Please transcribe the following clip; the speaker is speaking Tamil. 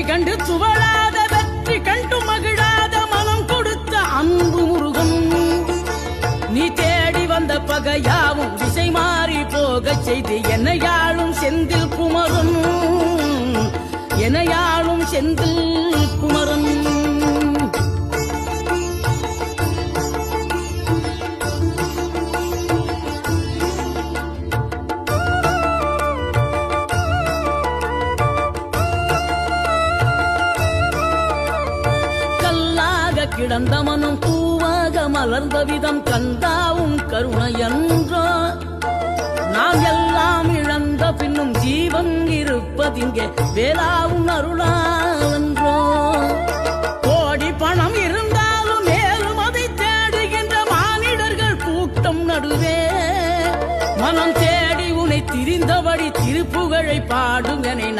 கண்டு துவளாத வெற்றி கண்டு மகிழாத மனம் கொடுத்த அன்பு முருகன் நீ தேடி வந்த பகையாவும் திசை மாறி போகச் செய்து என்னையாளும் செந்தில் குமரன் என்னையாளும் செந்தில் குமரன் கிடந்த மனம் பூவாக மலர்ந்த விதம் கந்தாவும் கருணை என்றோ நாம் எல்லாம் இழந்த பின்னும் ஜீவன் இருப்பதிங்கே வேளாவும் அருளாவென்றோ கோடி பணம் இருந்தாலும் மேலும் அதை தேடுகின்ற மானிடர்கள் கூட்டம் நடுவே மனம் தேடி உனை திரிந்தபடி திருப்புகழை பாடுங்கனை